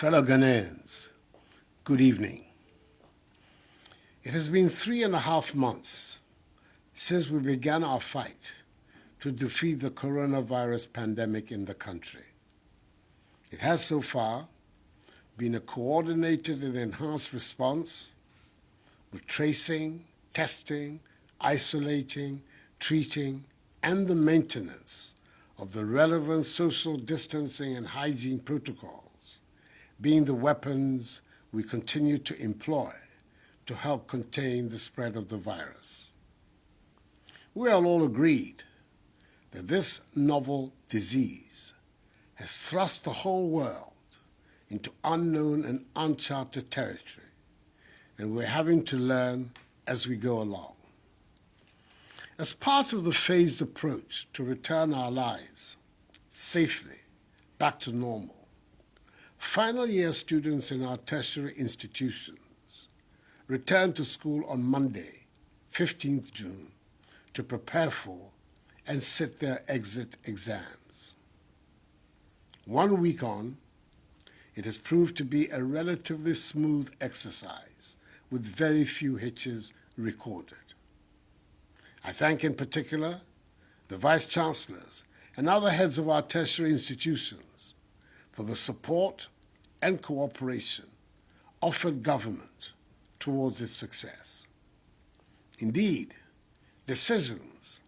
Fellow Ghanaians, good evening. It has been 3.5 months since we began our fight to defeat the coronavirus pandemic in the country. It has so far been a coordinated and enhanced response with tracing, testing, isolating, treating, and the maintenance of the relevant social distancing and hygiene protocols being the weapons we continue to employ to help contain the spread of the virus. We are all agreed that this novel disease has thrust the whole world into unknown and uncharted territory, and we're having to learn as we go along. As part of the phased approach to return our lives safely back to normal, final year students in our tertiary institutions return to school on Monday, 15th June, to prepare for and sit their exit exams. 1 week on, it has proved to be a relatively smooth exercise with very few hitches recorded. I thank in particular the Vice-Chancellors and other heads of our tertiary institutions for the support and cooperation offered government towards its success. Indeed, decisions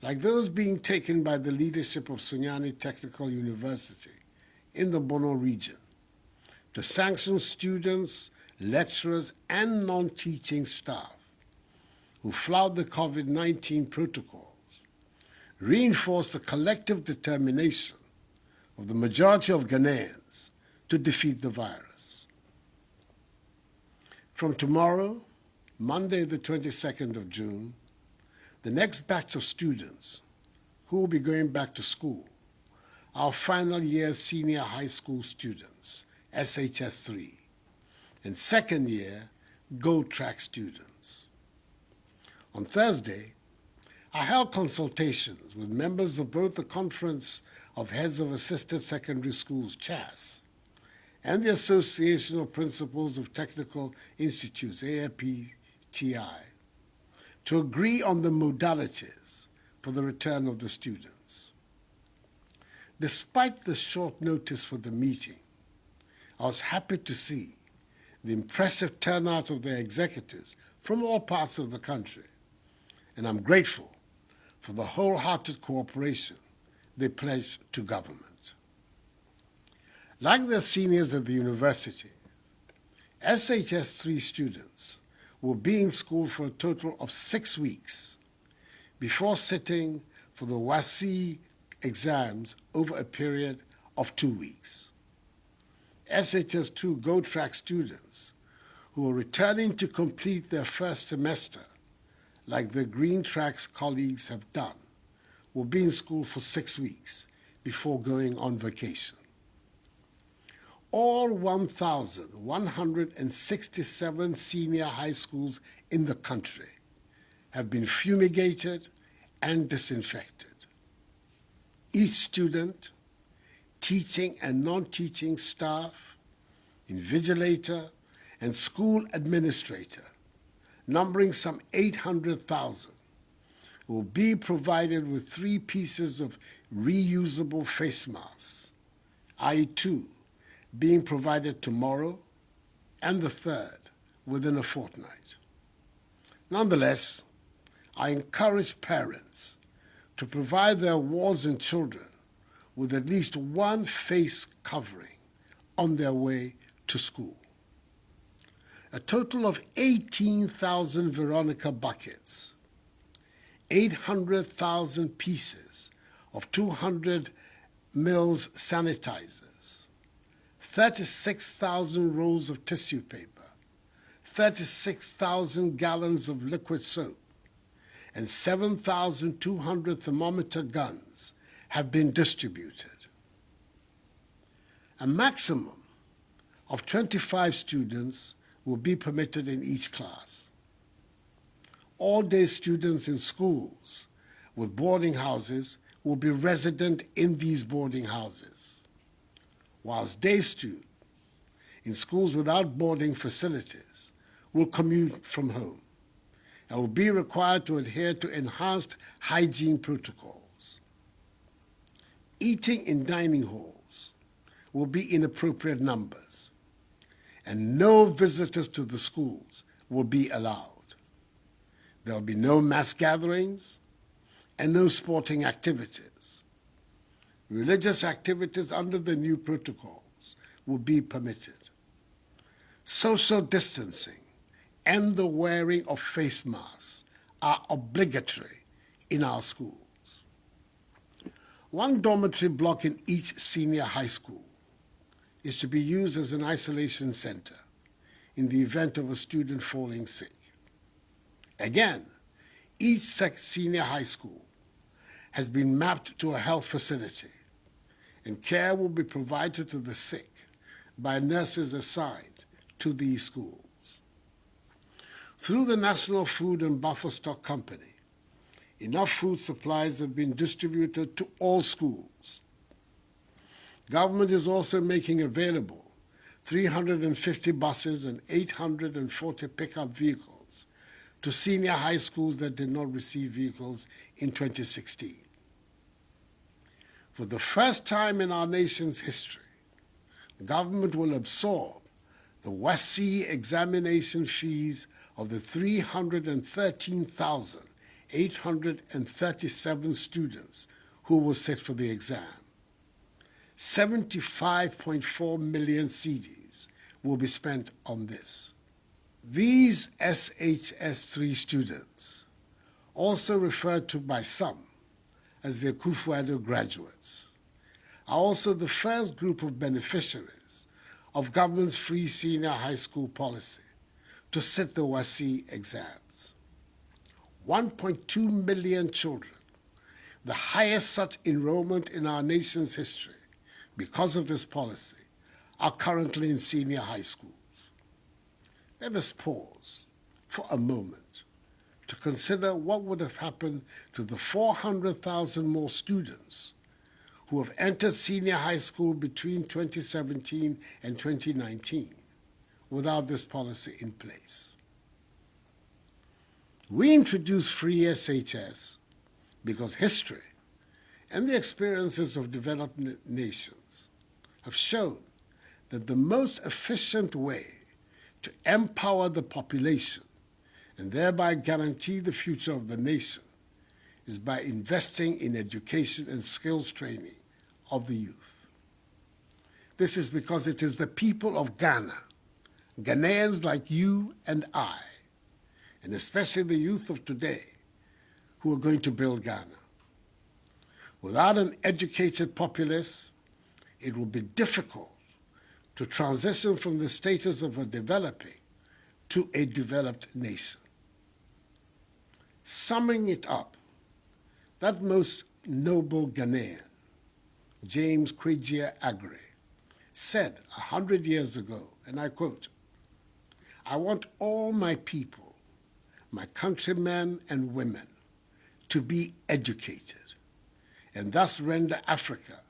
like those being taken by the leadership of Sunyani Technical University in the Bono region to sanction students, lecturers, and non-teaching staff who flout the COVID-19 protocols reinforce the collective determination of the majority of Ghanaians to defeat the virus. From tomorrow, Monday the 22nd of June, the next batch of students who will be going back to school are final year senior high school students, SHS3, and second year Gold Track students. On Thursday, I held consultations with members of both the Conference of Heads of Assisted Secondary Schools, CHAS, and the Association of Principals of Technical Institutes, AFPTI, to agree on the modalities for the return of the students. Despite the short notice for the meeting, I was happy to see the impressive turnout of their executives from all parts of the country, and I'm grateful for the wholehearted cooperation they pledged to government. Like their seniors at the university, SHS3 students will be in school for a total of 6 weeks before sitting for the WASI exams over a period of 2 weeks. SHS2 Gold Track students who are returning to complete their first semester, like their Green Tracks colleagues have done, will be in school for 6 weeks before going on vacation. All 1,167 senior high schools in the country have been fumigated and disinfected. Each student, teaching and non-teaching staff, invigilator, and school administrator, numbering some 800,000, will be provided with 3 pieces of reusable face masks, i.e. 2 being provided tomorrow and the 3rd within a fortnight. Nonetheless, I encourage parents to provide their wards and children with at least 1 face covering on their way to school. A total of 18,000 Veronica buckets, 800,000 pieces of 200 mils sanitizers, 36,000 rolls of tissue paper, 36,000 gallons of liquid soap, and 7,200 thermometer guns have been distributed. A maximum of 25 students will be permitted in each class. All-day students in schools with boarding houses will be resident in these boarding houses, whilst day students in schools without boarding facilities will commute from home and will be required to adhere to enhanced hygiene protocols. Eating in dining halls will be in appropriate numbers, and no visitors to the schools will be allowed. There will be no mass gatherings and no sporting activities. Religious activities under the new protocols will be permitted. Social distancing and the wearing of face masks are obligatory in our schools. One dormitory block in each senior high school is to be used as an isolation center in the event of a student falling sick. Again, each senior high school has been mapped to a health facility, and care will be provided to the sick by nurses assigned to these schools. Through the National Food and Buffer Stock Company, enough food supplies have been distributed to all schools. Government is also making available 350 buses and 840 pickup vehicles to senior high schools that did not receive vehicles in 2016. For the first time in our nation's history, government will absorb the WASSCE examination fees of the 313,837 students who will sit for the exam. 75.4 million cedis will be spent on this. These SHS3 students, also referred to by some as the Akufo-Addo graduates, are also the first group of beneficiaries of government's free senior high school policy to sit the WASSCE exams. 1.2 million children, the highest such enrollment in our nation's history because of this policy, are currently in senior high schools. Let us pause for a moment to consider what would have happened to the 400,000 more students who have entered senior high school between 2017 and 2019 without this policy in place. We introduced free SHS because history and the experiences of developed nations have shown that the most efficient way to empower the population and thereby guarantee the future of the nation is by investing in education and skills training of the youth. This is because it is the people of Ghana, Ghanaians like you and I, and especially the youth of today, who are going to build Ghana. Without an educated populace, it will be difficult to transition from the status of a developing to a developed nation. Summing it up, that most noble Ghanaian, James Kwegyir Aggrey, said 100 years ago, and I quote, "I want all my people, my countrymen and women, to be educated, and thus render Africa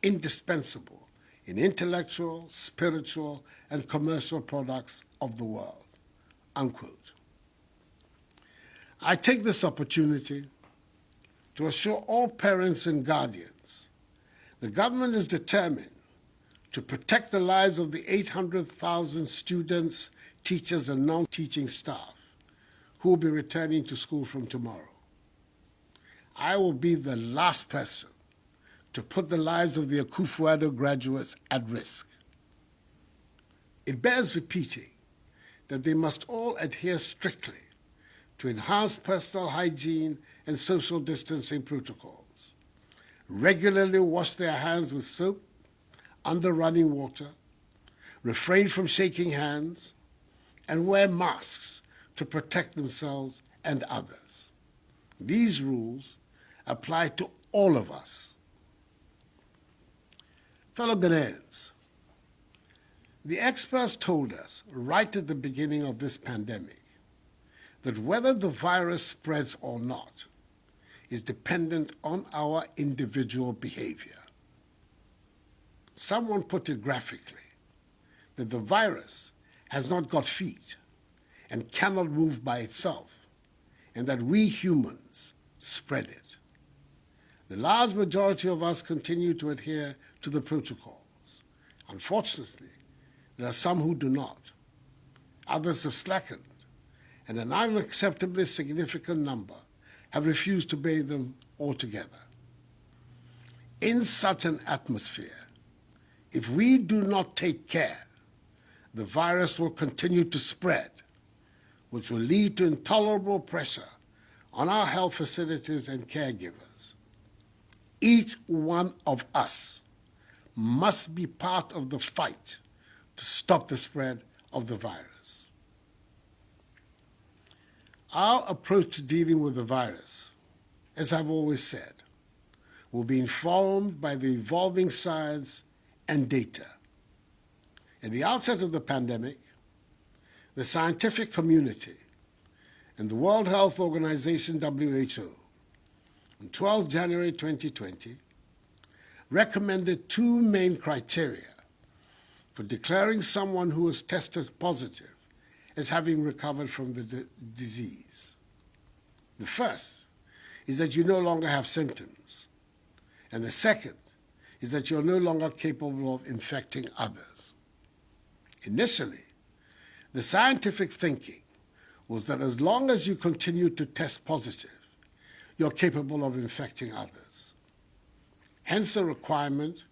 indispensable in intellectual, spiritual, and commercial products of the world," unquote. I take this opportunity to assure all parents and guardians the government is determined to protect the lives of the 800,000 students, teachers, and non-teaching staff who will be returning to school from tomorrow. I will be the last person to put the lives of the Akufo-Addo graduates at risk. It bears repeating that they must all adhere strictly to enhanced personal hygiene and social distancing protocols, regularly wash their hands with soap under running water, refrain from shaking hands, and wear masks to protect themselves and others. These rules apply to all of us. Fellow Ghanaians, the experts told us right at the beginning of this pandemic that whether the virus spreads or not is dependent on our individual behavior. Someone put it graphically that the virus has not got feet and cannot move by itself, and that we humans spread it. The large majority of us continue to adhere to the protocols. Unfortunately, there are some who do not. Others have slackened, and an unacceptably significant number have refused to obey them altogether. In such an atmosphere, if we do not take care, the virus will continue to spread, which will lead to intolerable pressure on our health facilities and caregivers. Each one of us must be part of the fight to stop the spread of the virus. Our approach to dealing with the virus, as I've always said, will be informed by the evolving science and data. At the outset of the pandemic, the scientific community and the World Health Organization, WHO, on 12 January 2020, recommended two main criteria for declaring someone who was tested positive as having recovered from the disease. The first is that you no longer have symptoms, and the second is that you're no longer capable of infecting others. Initially, the scientific thinking was that as long as you continue to test positive, you're capable of infecting others. Hence the requirement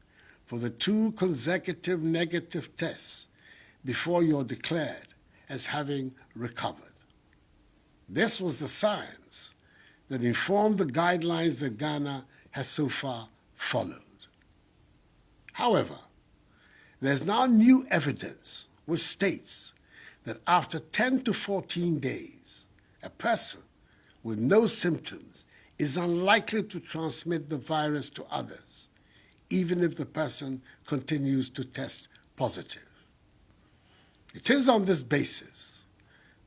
for the 2 consecutive negative tests before you're declared as having recovered. This was the science that informed the guidelines that Ghana has so far followed. However, there's now new evidence which states that after 10 to 14 days, a person with no symptoms is unlikely to transmit the virus to others, even if the person continues to test positive. It is on this basis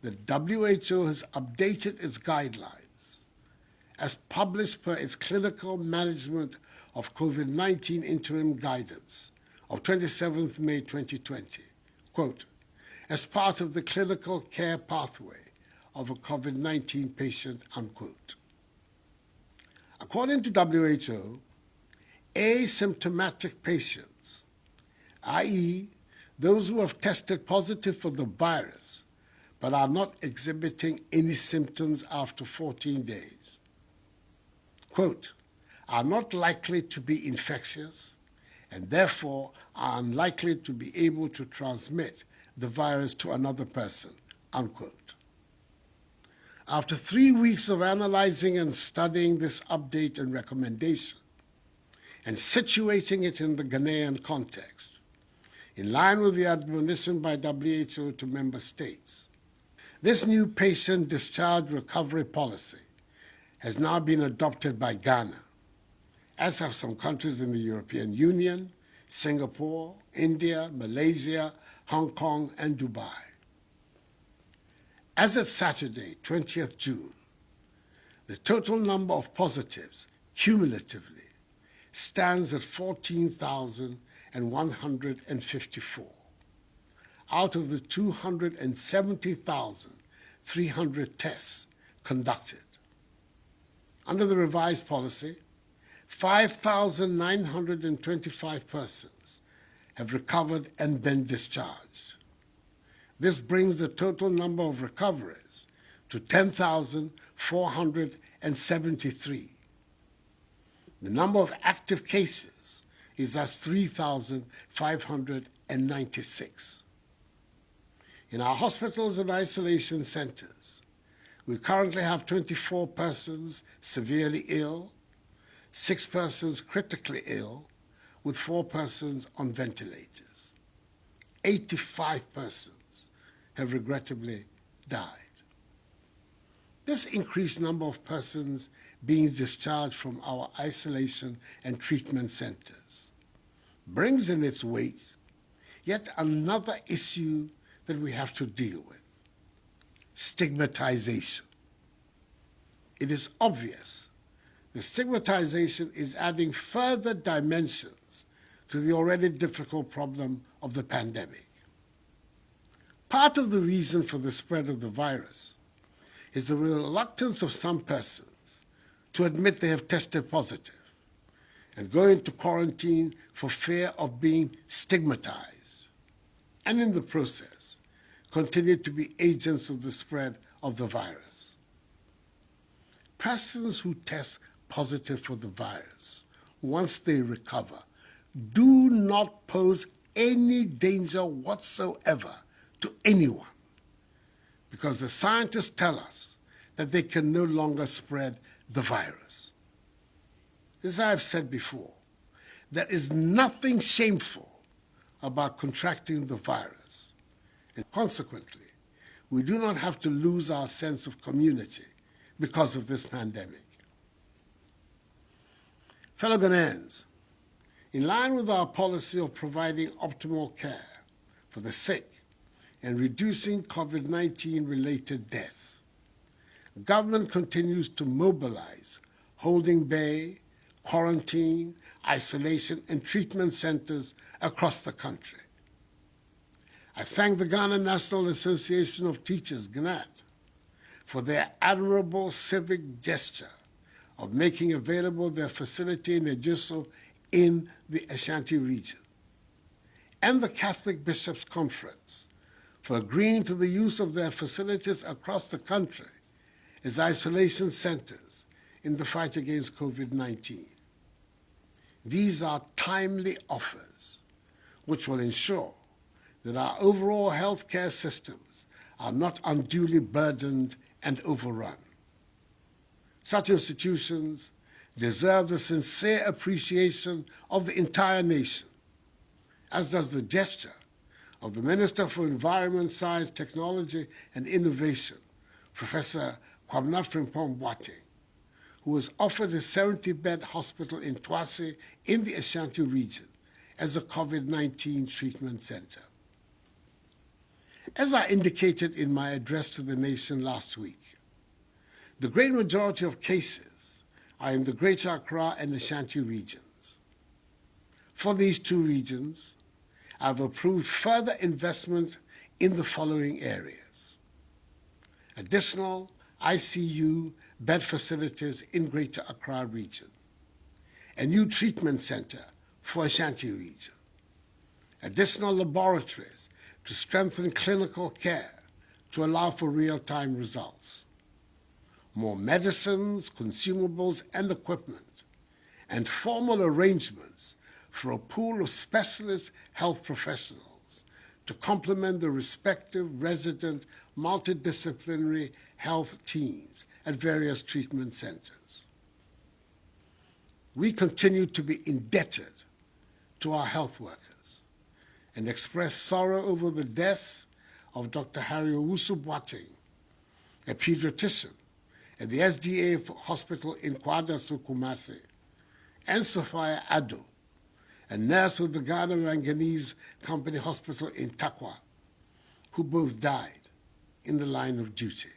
that WHO has updated its guidelines as published per its Clinical Management of COVID-19 Interim Guidance of 27th May 2020, quote, as part of the clinical care pathway of a COVID-19 patient, unquote. According to WHO, asymptomatic patients, i.e., those who have tested positive for the virus but are not exhibiting any symptoms after 14 days, quote, are not likely to be infectious and therefore are unlikely to be able to transmit the virus to another person, unquote. After 3 weeks of analyzing and studying this update and recommendation and situating it in the Ghanaian context, in line with the admonition by WHO to member states, this new patient discharge recovery policy has now been adopted by Ghana, as have some countries in the European Union, Singapore, India, Malaysia, Hong Kong, and Dubai. As of Saturday, 20th June, the total number of positives cumulatively stands at 14,154 out of the 270,300 tests conducted. Under the revised policy, 5,925 persons have recovered and been discharged. This brings the total number of recoveries to 10,473. The number of active cases is thus 3,596. In our hospitals and isolation centers, we currently have 24 persons severely ill, 6 persons critically ill, with 4 persons on ventilators. 85 persons have regrettably died. This increased number of persons being discharged from our isolation and treatment centers brings in its wake yet another issue that we have to deal with: stigmatization. It is obvious the stigmatization is adding further dimensions to the already difficult problem of the pandemic. Part of the reason for the spread of the virus is the reluctance of some persons to admit they have tested positive and go into quarantine for fear of being stigmatized, and in the process, continue to be agents of the spread of the virus. Persons who test positive for the virus, once they recover, do not pose any danger whatsoever to anyone, because the scientists tell us that they can no longer spread the virus. As I have said before, there is nothing shameful about contracting the virus, and consequently, we do not have to lose our sense of community because of this pandemic. Fellow Ghanaians, in line with our policy of providing optimal care for the sick and reducing COVID-19 related deaths, government continues to mobilize holding bay, quarantine, isolation, and treatment centers across the country. I thank the Ghana National Association of Teachers, GNAT, for their admirable civic gesture of making available their facility in Addo in the Ashanti region, and the Catholic Bishops' Conference for agreeing to the use of their facilities across the country as isolation centers in the fight against COVID-19. These are timely offers which will ensure that our overall healthcare systems are not unduly burdened and overrun. Such institutions deserve the sincere appreciation of the entire nation, as does the gesture of the Minister for Environment, Science, Technology, and Innovation, Professor Kwabena Frimpong-Boateng, who was offered a 70-bed hospital in Twase in the Ashanti region as a COVID-19 treatment center. As I indicated in my address to the nation last week, the great majority of cases are in the Greater Accra and Ashanti regions. For these two regions, I've approved further investment in the following areas: additional ICU bed facilities in Greater Accra region, a new treatment center for Ashanti region, additional laboratories to strengthen clinical care to allow for real-time results, more medicines, consumables, and equipment, and formal arrangements for a pool of specialist health professionals to complement the respective resident multidisciplinary health teams at various treatment centers. We continue to be indebted to our health workers and express sorrow over the death of Dr. Harry Owusu-Boateng, a pediatrician at the SDA Hospital in Kwadaso, Kumasi, and Sophia Addo, a nurse with the Ghana Manganese Company Hospital in Takwa, who both died in the line of duty.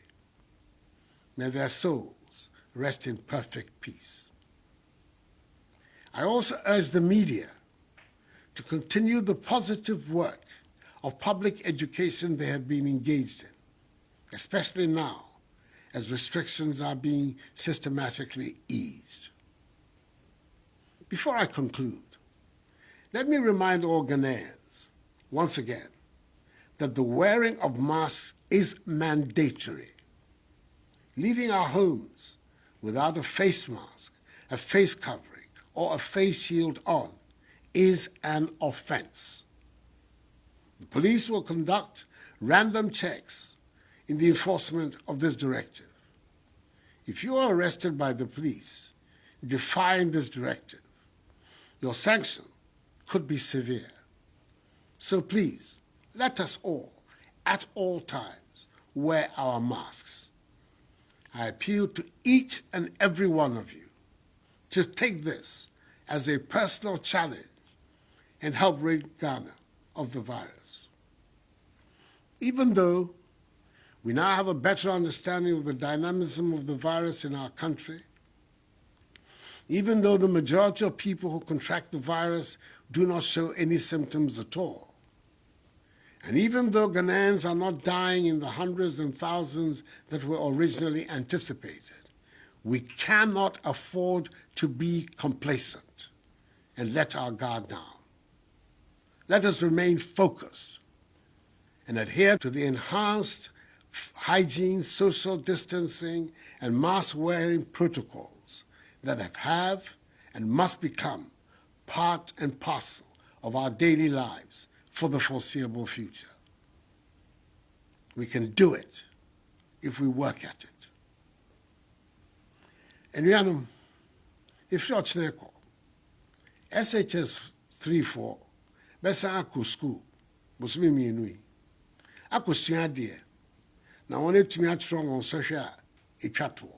May their souls rest in perfect peace. I also urge the media to continue the positive work of public education they have been engaged in, especially now as restrictions are being systematically eased. Before I conclude, let me remind all Ghanaians, once again, that the wearing of masks is mandatory. Leaving our homes without a face mask, a face covering, or a face shield on is an offense. The police will conduct random checks in the enforcement of this directive. If you are arrested by the police defying this directive, your sanction could be severe. So please, let us all, at all times, wear our masks. I appeal to each and every one of you to take this as a personal challenge and help rid Ghana of the virus. Even though we now have a better understanding of the dynamism of the virus in our country, even though the majority of people who contract the virus do not show any symptoms at all, And even though Ghanaians are not dying in the hundreds and thousands that were originally anticipated, we cannot afford to be complacent and let our guard down. Let us remain focused and adhere to the enhanced hygiene, social distancing, and mask-wearing protocols that have and must become part and parcel of our daily lives for the foreseeable future. We can do it if we work at it. And if you're SHS 3-4, besa ako school, bosumi mienui. Ako suade, na one tumi atron on social etwato.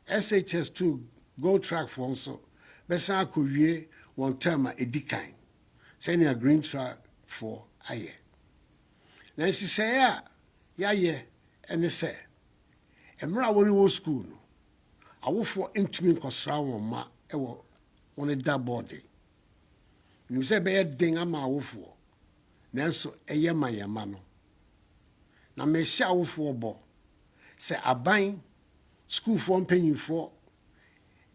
SHS 2 go track for so besa ako wie one term edikan. Send a green track for aye. Then she say ya and they say emra woni wo school no awofo ntumi nkosra won ma e wo woni da boarding. You say be den ama awofo nanso eye mayama no na me hia awofo bo say aban school for mpanyinfo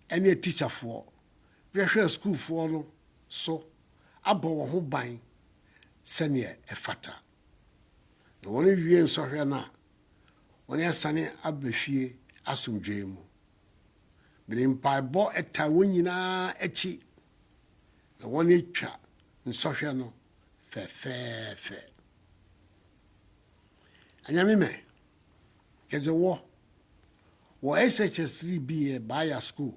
ene teacher for hwehwe school for no so abo wo ho ban sene efata no woni wie nsohwe na woni asane abefie asomdwe mu bilimpa bo eta wonyina echi na woni twa nsohwe no fe anyame me kejewo wo SHS 3B by school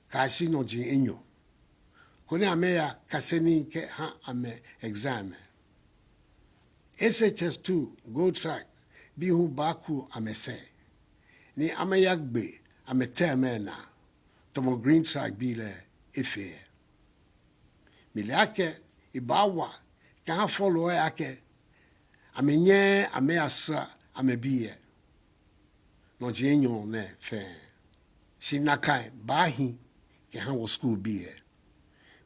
ka shi no jin enyo koni ameya kaseni ke ha ame exam SHS 2 go track bi hu baku amese ni ameya gbe ameteme na tomo green track bi le efe milake ibawa ka follow yake amenye ameasra amebiye no jenyo ne fe shinakai bahi ke ha wo school biye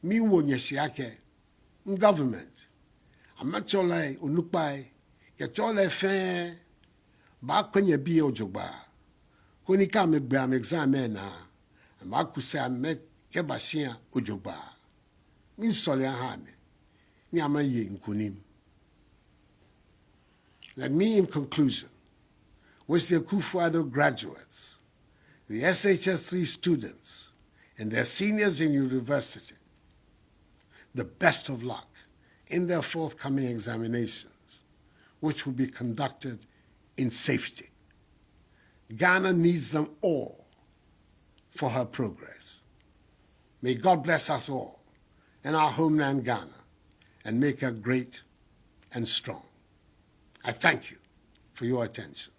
mi wo nyesiake government amachole onupai ke chole fe ba kwenye biye ojogba koni ka megbe am exam na ba kusa me ke bashia ojogba mi sole ha me ni amaye nkunim. Let me, in conclusion, wish the Addo graduates, the SHS 3 students, and their seniors in university the best of luck in their forthcoming examinations, which will be conducted in safety. Ghana needs them all for her progress. May God bless us all in our homeland Ghana and make her great and strong. I thank you for your attention.